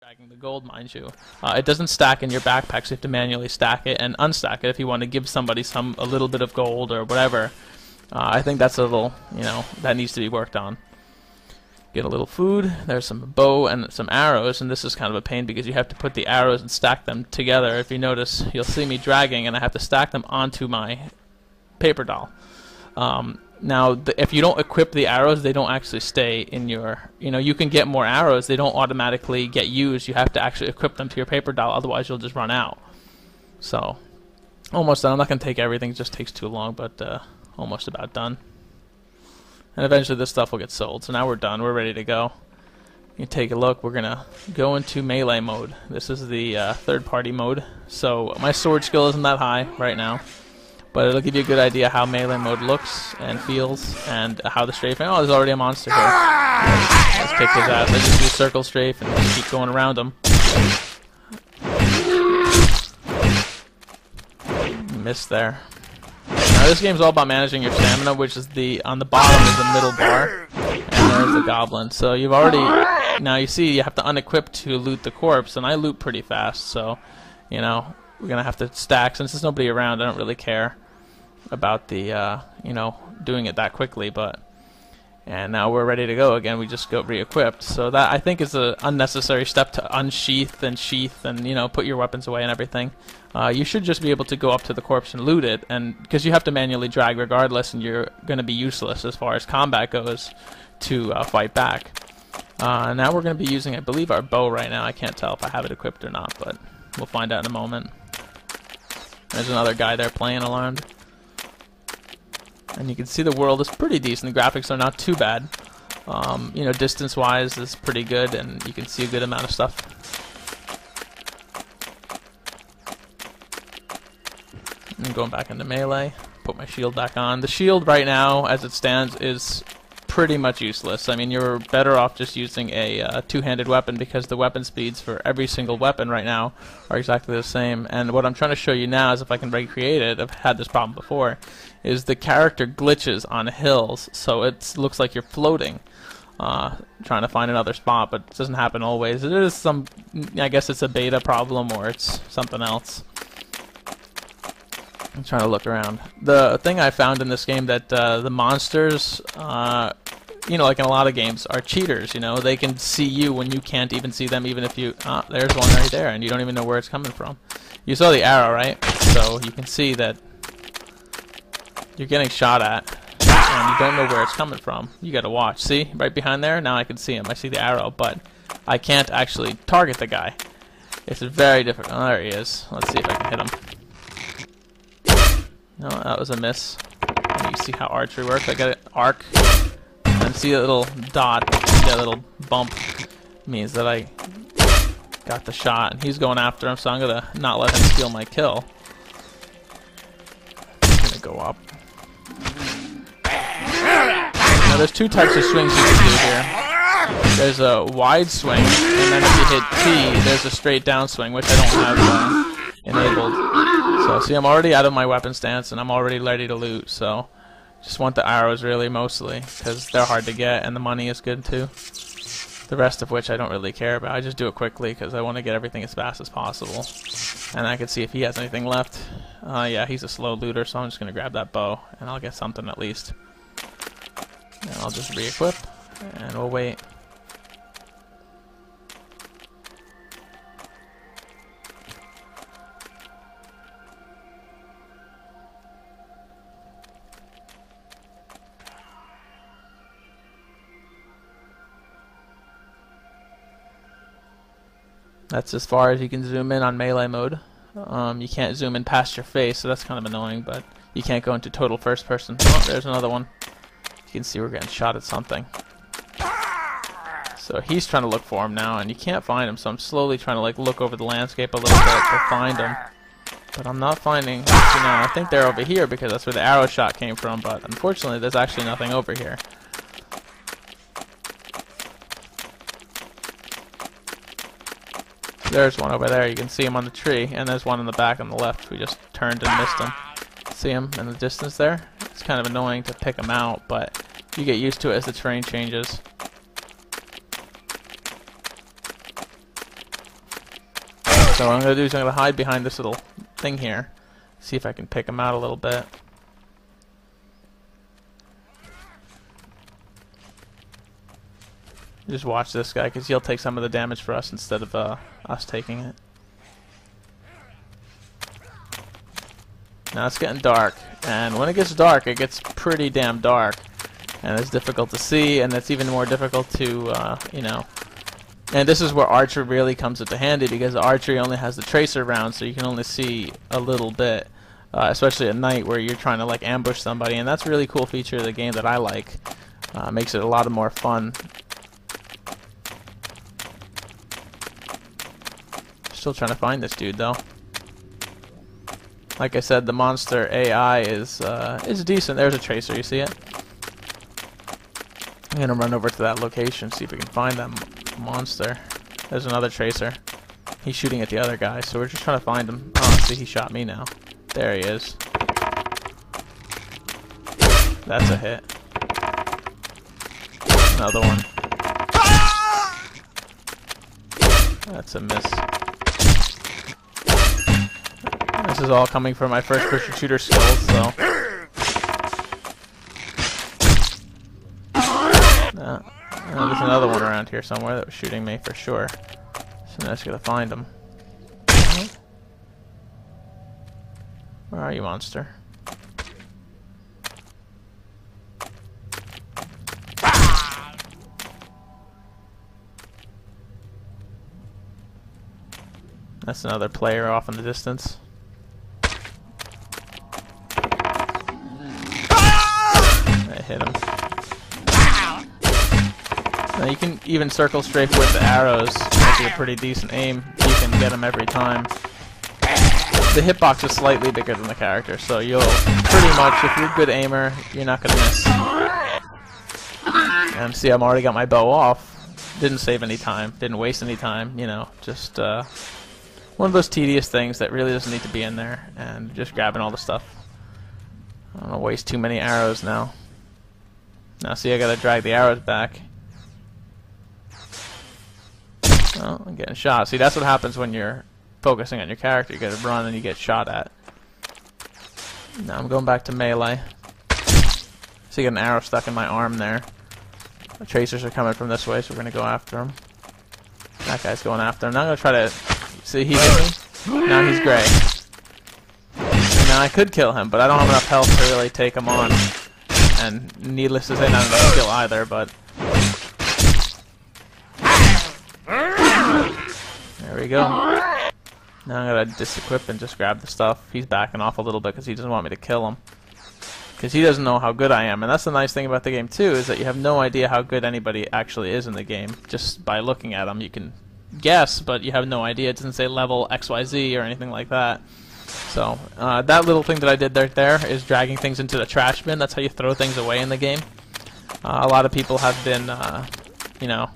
dragging the gold, mind you. It doesn't stack in your backpack, so you have to manually stack it and unstack it if you want to give somebody a little bit of gold or whatever. I think that's a little, that needs to be worked on. Get a little food. There's some bow and some arrows, and this is kind of a pain because you have to put the arrows and stack them together. If you notice, you'll see me dragging, and I have to stack them onto my paper doll. Now, if you don't equip the arrows, they don't actually stay in your, you can get more arrows. They don't automatically get used. You have to actually equip them to your paper doll, otherwise you'll just run out. So, almost done. I'm not going to take everything. It just takes too long, but almost about done. And eventually this stuff will get sold. So now we're done. We're ready to go. You take a look. We're going to go into melee mode. This is the third-party mode. So my sword skill isn't that high right now, but it'll give you a good idea how melee mode looks and feels, and how the strafing. Oh, there's already a monster here. Let's kick his ass. I just do circle strafe and keep going around him. Missed there. Now this game's all about managing your stamina, which is on the bottom is the middle bar, and there's the goblin. So you've already, now you see you have to unequip to loot the corpse, and I loot pretty fast, so we're gonna have to stack. Since there's nobody around, I don't really care about the doing it that quickly, and now we're ready to go again. We just got re-equipped, so that I think is an unnecessary step to unsheath and sheath and put your weapons away and everything. You should just be able to go up to the corpse and loot it, and because you have to manually drag regardless, and you're going to be useless as far as combat goes to fight back. Now we're going to be using, I believe, our bow right now. I can't tell if I have it equipped or not, but we'll find out in a moment. There's another guy there playing alarmed. And you can see the world is pretty decent. The graphics are not too bad. Distance-wise is pretty good, and you can see a good amount of stuff. I'm going back into melee. Put my shield back on. The shield right now, as it stands, is pretty much useless. I mean, you're better off just using a two-handed weapon, because the weapon speeds for every single weapon right now are exactly the same. And what I'm trying to show you now is, if I can recreate it, I've had this problem before, is the character glitches on hills, so it looks like you're floating, trying to find another spot, but it doesn't happen always. It is I guess it's a beta problem, or it's something else. I'm trying to look around. The thing I found in this game that the monsters, like in a lot of games, are cheaters. They can see you when you can't even see them, even if you... there's one right there, and you don't even know where it's coming from. You saw the arrow, right? So you can see that you're getting shot at, and you don't know where it's coming from. You gotta watch. See? Right behind there? Now I can see him. I see the arrow, but I can't actually target the guy. It's very difficult. Oh, there he is. Let's see if I can hit him. No, that was a miss. And you see how archery works. I got an arc, and see a little dot, that little bump means that I got the shot, and he's going after him, so I'm gonna not let him steal my kill. I'm gonna go up. Now there's two types of swings you can do here. There's a wide swing, and then if you hit T, there's a straight down swing, which I don't have enabled. So see, I'm already out of my weapon stance, and I'm already ready to loot, so just want the arrows really mostly, because they're hard to get, and the money is good too. The rest of which I don't really care about. I just do it quickly, because I want to get everything as fast as possible. And I can see if he has anything left. Yeah, he's a slow looter, so I'm just going to grab that bow, and I'll get something at least. And I'll just re-equip, and we'll wait. That's as far as you can zoom in on melee mode. You can't zoom in past your face, so that's kind of annoying, but you can't go into total first person. Oh, there's another one. You can see we're getting shot at something. So he's trying to look for him now, and you can't find him, so I'm slowly trying to look over the landscape a little bit to find him. But I'm not finding... I think they're over here because that's where the arrow shot came from, but unfortunately there's actually nothing over here. There's one over there. You can see him on the tree, and there's one in the back on the left. We just turned and missed him. See him in the distance there? It's kind of annoying to pick him out, but you get used to it as the terrain changes. So what I'm going to do is I'm going to hide behind this little thing here. See if I can pick him out a little bit. Just watch this guy, because he'll take some of the damage for us instead of us taking it. Now it's getting dark, and when it gets dark, it gets pretty damn dark. And it's difficult to see, and it's even more difficult to, you know. And this is where Archery really comes into handy, because Archery only has the tracer round, so you can only see a little bit, especially at night where you're trying to like ambush somebody. And that's a really cool feature of the game that I like. Makes it a lot more fun. Still trying to find this dude though. Like I said, the monster AI is decent. There's a tracer, you see it? I'm gonna run over to that location, see if we can find that monster. There's another tracer. He's shooting at the other guy, so we're just trying to find him. Oh, see, he shot me now. There he is. That's a hit. Another one. That's a miss. This is all coming from my first-person shooter skills, so. There's another one around here somewhere that was shooting me for sure. So now I just gotta find him. Where are you, monster? That's another player off in the distance. I hit him. Now you can even circle strafe with the arrows. If you're a pretty decent aim, you can get them every time. The hitbox is slightly bigger than the character, so you'll pretty much, if you're a good aimer, you're not going to miss. And see, I've already got my bow off. Didn't save any time, didn't waste any time, you know, just one of those tedious things that really doesn't need to be in there, and just grabbing all the stuff. I don't want to waste too many arrows now. Now see, I got to drag the arrows back. Oh, I'm getting shot. See, that's what happens when you're focusing on your character. You gotta run and you get shot at. Now I'm going back to melee. See, I got an arrow stuck in my arm there. The tracers are coming from this way, so we're gonna go after him. That guy's going after him. Now I'm gonna try to... See, he hit me. Now he's gray. Now I could kill him, but I don't have enough health to really take him on. And needless to say, not enough skill either, but... There we go. Now I'm gonna disequip and just grab the stuff. He's backing off a little bit because he doesn't want me to kill him. Because he doesn't know how good I am. And that's the nice thing about the game too, is that you have no idea how good anybody actually is in the game. Just by looking at them, you can guess, but you have no idea. It doesn't say level XYZ or anything like that. So, that little thing that I did there is dragging things into the trash bin. That's how you throw things away in the game. A lot of people have been, you know,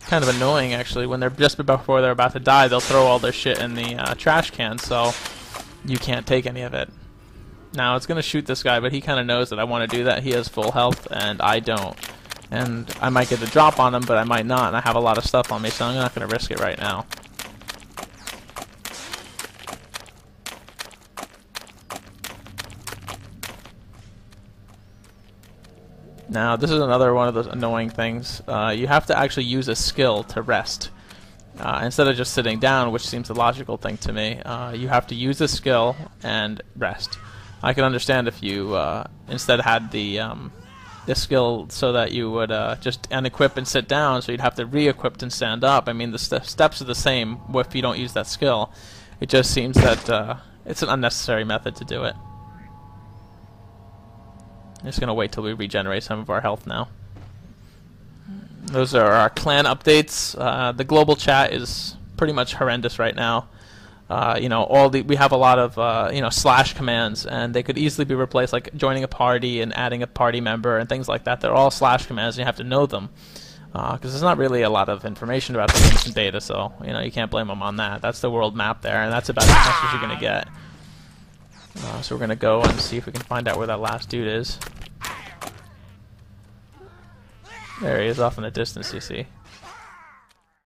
kind of annoying actually. When they're just before they're about to die, they'll throw all their shit in the trash can, so you can't take any of it. Now it's gonna shoot this guy, but he kind of knows that I want to do that. He has full health and I don't, and I might get the drop on him, but I might not, and I have a lot of stuff on me, so I'm not gonna risk it right now. Now, this is another one of those annoying things. You have to actually use a skill to rest. Instead of just sitting down, which seems the logical thing to me, you have to use a skill and rest. I can understand if you instead had the skill so that you would just unequip and sit down, so you'd have to re-equip and stand up. I mean, the steps are the same if you don't use that skill. It just seems that it's an unnecessary method to do it. I'm just going to wait till we regenerate some of our health now. Those are our clan updates. The global chat is pretty much horrendous right now. You know, we have a lot of you know, slash commands, and they could easily be replaced, like joining a party and adding a party member and things like that. They're all slash commands, and you have to know them because there's not really a lot of information about the game and data. So you know, you can't blame them on that. That's the world map there, and that's about as much as you're going to get. So we're going to go and see if we can find out where that last dude is. There he is off in the distance, you see.